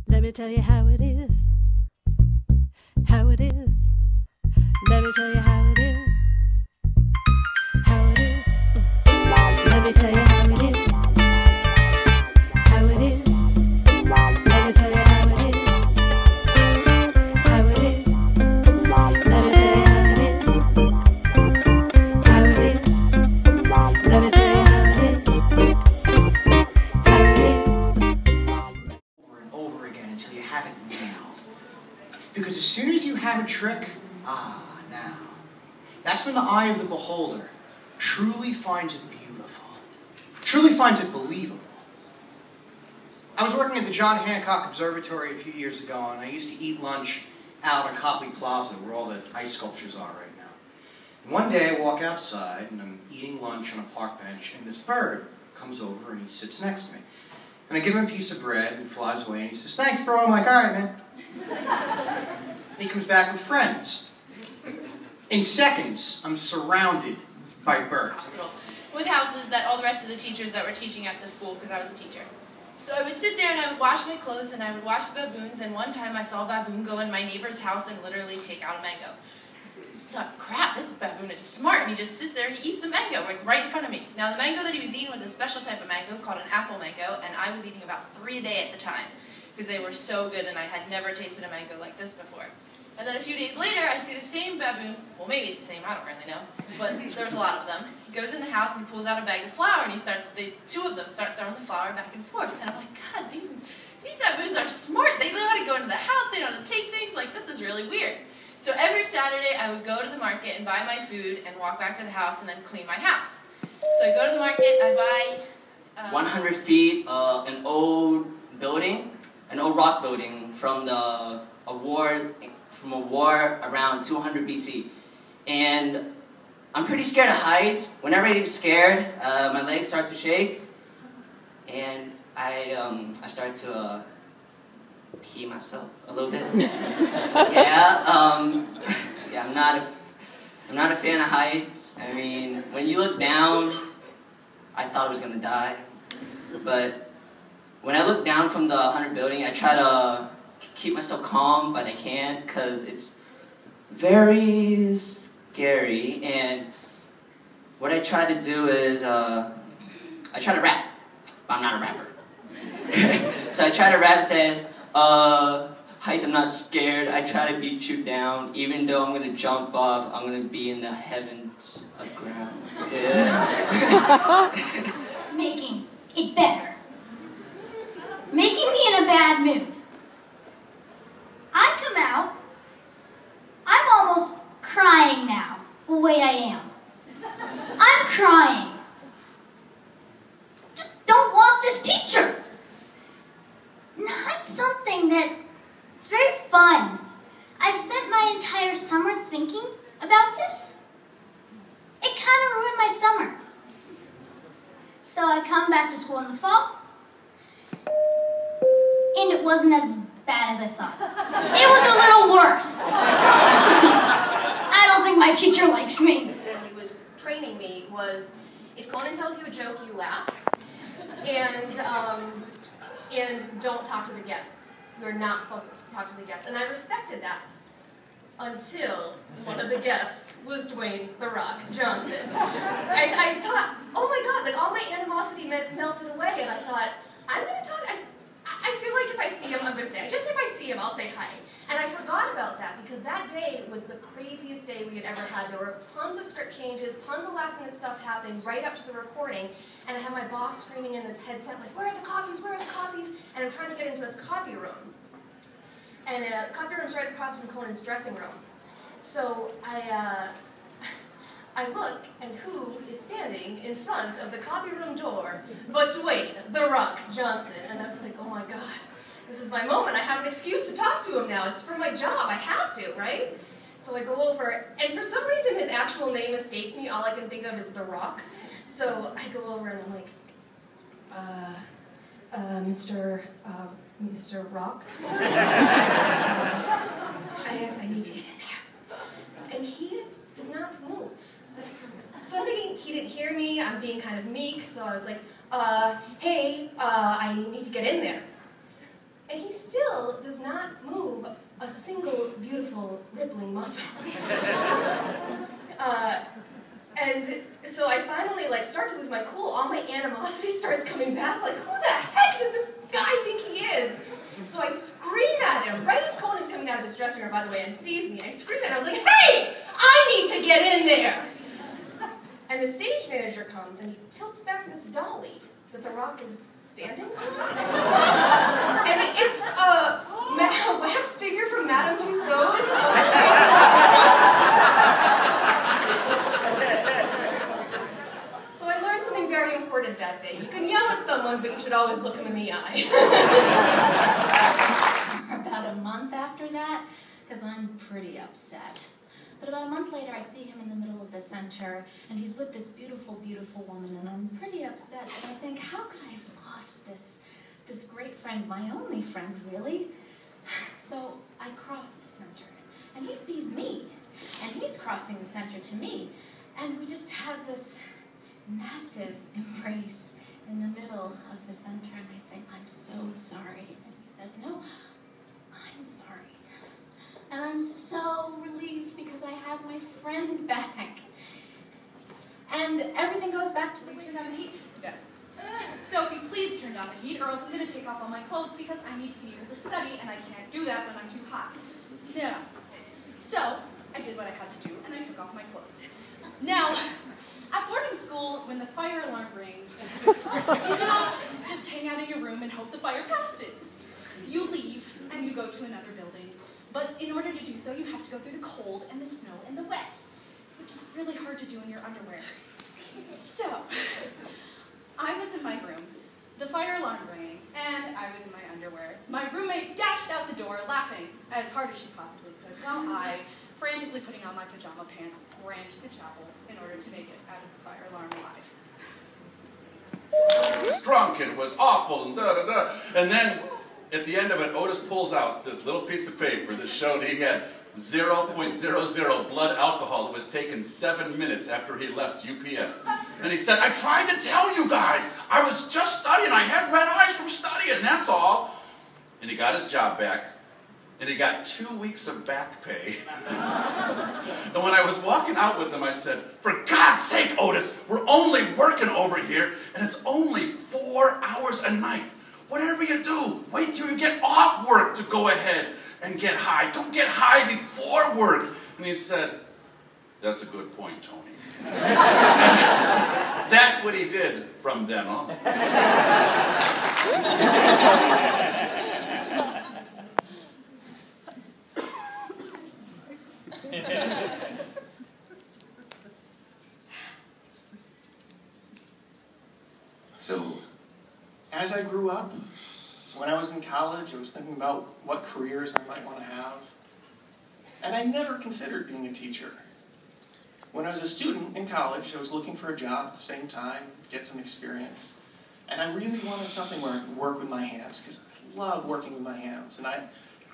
Let me tell you how it is. How it is. Let me tell you how it is. How it is. Let me tell you how it is. How it is. Let me tell you how it is. How it is. Let me tell you how it is. How it is. Let me tell you how it is. How it is. Over and over again until you have it nailed. Because as soon as you have a trick, now, that's when the eye of the beholder truly finds it beautiful, truly finds it believable. I was working at the John Hancock Observatory a few years ago, and I used to eat lunch out on Copley Plaza, where all the ice sculptures are right now. And one day I walk outside, and I'm eating lunch on a park bench, and this bird comes over and he sits next to me. And I give him a piece of bread, and he flies away, and he says, "Thanks, bro." I'm like, "All right, man." And he comes back with friends. In seconds, I'm surrounded by birds. With houses that all the rest of the teachers that were teaching at the school, because I was a teacher. So I would sit there and I would wash my clothes and I would watch the baboons, and one time I saw a baboon go in my neighbor's house and literally take out a mango. I thought, crap, this baboon is smart, and he just sits there and he eats the mango, like right in front of me. Now the mango that he was eating was a special type of mango called an apple mango, and I was eating about 3 a day at the time, because they were so good and I had never tasted a mango like this before. And then a few days later, I see the same baboon, well maybe it's the same, I don't really know, but there was a lot of them. He goes in the house and pulls out a bag of flour, and the two of them start throwing the flour back and forth. And I'm like, God, these baboons are smart. They know how to go into the house, they know how to take things, like this is really weird. So every Saturday, I would go to the market and buy my food and walk back to the house and then clean my house. So I go to the market, I buy... 100 feet, an old building, an old rock building from a war around 200 BC. And I'm pretty scared of heights. Whenever I get scared, my legs start to shake, and I start to pee myself a little bit. Yeah, I'm not a fan of heights. I mean, when you look down, I thought I was gonna die, but when I look down from the 100 building, I try to keep myself calm, but I can't, because it's very scary. And what I try to do is I try to rap, but I'm not a rapper. So I try to rap saying, heights, I'm not scared, I try to beat you down, even though I'm gonna jump off, I'm gonna be in the heavens of ground. Yeah. Making it better. Making me in a bad mood. I come out, I'm almost crying now. Well, wait, I am. I'm crying. Just don't want this teacher. Not something that it's very fun. I've spent my entire summer thinking about this. It kind of ruined my summer. So I come back to school in the fall, and it wasn't as bad as I thought. It was a little worse. I don't think my teacher likes me. When he was training me was, if Conan tells you a joke, you laugh, and don't talk to the guests. You're not supposed to talk to the guests, and I respected that until one of the guests was Dwayne "The Rock" Johnson. I thought, oh my God, like all my animosity melted away, and I thought, I'm gonna talk. I feel like if I see him, I'm going to say, just if I see him, I'll say hi. And I forgot about that, because that day was the craziest day we had ever had. There were tons of script changes, tons of last minute stuff happening right up to the recording, and I had my boss screaming in this headset, like, where are the copies, where are the copies? And I'm trying to get into this copy room. And copy room's right across from Conan's dressing room. So I look, and who is standing in front of the copy room door but Dwayne "The Rock" Johnson. And I was like, oh my God, this is my moment. I have an excuse to talk to him now. It's for my job. I have to, right? So I go over, and for some reason his actual name escapes me. All I can think of is "The Rock." So I go over and I'm like, Mr. Rock, sir? I need to get in there. And he does not move. So I'm thinking he didn't hear me, I'm being kind of meek, so I was like, hey, I need to get in there. And he still does not move a single beautiful rippling muscle. And so I finally start to lose my cool. All my animosity starts coming back. Like, who the heck does this guy think he is? So I scream at him, right as Conan's coming out of his dressing room, by the way, and sees me. I scream at him. I was like, hey, I need to get in there. And the stage manager comes, and he tilts back this dolly that The Rock is standing on. And it's a wax figure from Madame Tussauds of So I learned something very important that day. You can yell at someone, but you should always look them in the eye. About a month after that, because I'm pretty upset. But about a month later, I see him in the middle of the center, and he's with this beautiful, beautiful woman, and I'm pretty upset. And I think, how could I have lost this great friend, my only friend, really? So I cross the center, and he sees me, and he's crossing the center to me, and we just have this massive embrace in the middle of the center, and I say, I'm so sorry. And he says, no, I'm sorry. And I'm so relieved because I have my friend back. And everything goes back to the way. Turn down the heat? No. Sophie, please turn down the heat, or else I'm going to take off all my clothes because I need to be able to study, and I can't do that when I'm too hot. No. So, I did what I had to do, and I took off my clothes. Now, at boarding school, when the fire alarm rings, you don't just hang out in your room and hope the fire passes. You leave, and you go to another building. But in order to do so, you have to go through the cold and the snow and the wet, which is really hard to do in your underwear. So, I was in my room, the fire alarm rang, and I was in my underwear. My roommate dashed out the door, laughing as hard as she possibly could, while I, frantically putting on my pajama pants, ran to the chapel in order to make it out of the fire alarm alive. He was drunk and it was awful and da-da-da. And then, at the end of it, Otis pulls out this little piece of paper that showed he had 0.00 blood alcohol. It was taken 7 minutes after he left UPS. And he said, I tried to tell you guys. I was just studying. I had red eyes from studying, that's all. And he got his job back. And he got 2 weeks of back pay. And when I was walking out with him, I said, for God's sake, Otis, we're only working over here, and it's only 4 hours a night. Whatever you do, wait till you get off work to go ahead and get high. Don't get high before work. And he said, that's a good point, Tony. That's what he did from then on. So, as I grew up, when I was in college, I was thinking about what careers I might want to have. And I never considered being a teacher. When I was a student in college, I was looking for a job at the same time, get some experience. And I really wanted something where I could work with my hands, because I love working with my hands. And I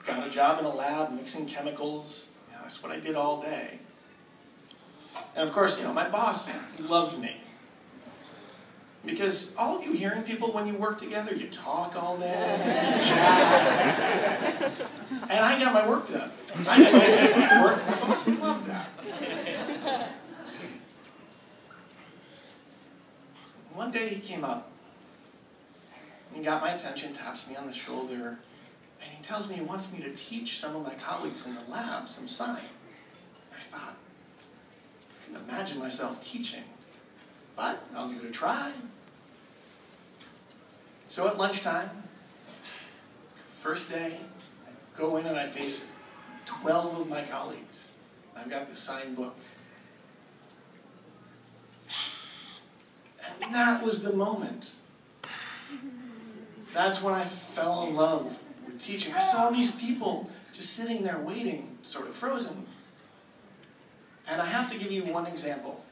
got a job in a lab mixing chemicals. You know, that's what I did all day. And of course, my boss loved me. Because all of you hearing people, when you work together, you talk all day, you chat. And I got my work done. I did my work. My boss loved that. One day he came up, and he got my attention, taps me on the shoulder, and he tells me he wants me to teach some of my colleagues in the lab some sign. And I thought, I couldn't imagine myself teaching, but I'll give it a try. So at lunchtime, first day, I go in and I face 12 of my colleagues. I've got the sign book. And that was the moment. That's when I fell in love with teaching. I saw these people just sitting there waiting, sort of frozen. And I have to give you one example.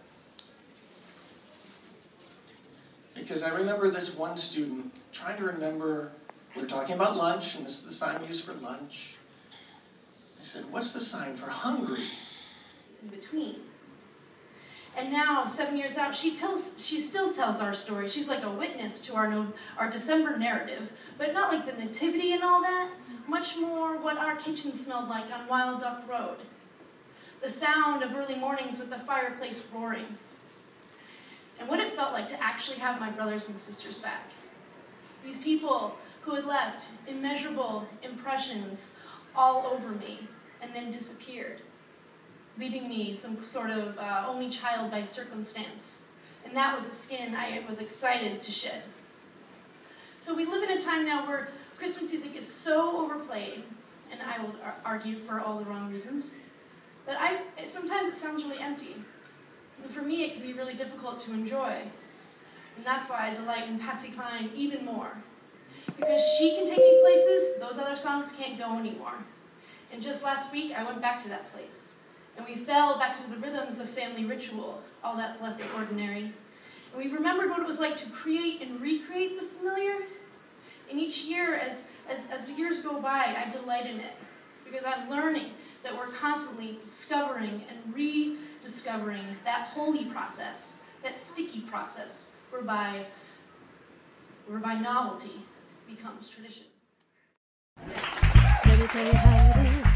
Because I remember this one student trying to remember, we were talking about lunch, and this is the sign we use for lunch. I said, what's the sign for hungry? It's in between. And now, 7 years out, she still tells our story. She's like a witness to our December narrative, but not like the nativity and all that, much more what our kitchen smelled like on Wild Duck Road. The sound of early mornings with the fireplace roaring. And what it felt like to actually have my brothers and sisters back. These people who had left immeasurable impressions all over me and then disappeared, leaving me some sort of only child by circumstance. And that was a skin I was excited to shed. So we live in a time now where Christmas music is so overplayed, and I will argue for all the wrong reasons, that sometimes it sounds really empty. And for me, it can be really difficult to enjoy. And that's why I delight in Patsy Cline even more. Because she can take me places those other songs can't go anymore. And just last week, I went back to that place. And we fell back into the rhythms of family ritual, all that blessed ordinary. And we remembered what it was like to create and recreate the familiar. And each year, as the years go by, I delight in it. Because I'm learning that we're constantly discovering and rediscovering that holy process, that sticky process, whereby novelty becomes tradition. Let me tell you how it is.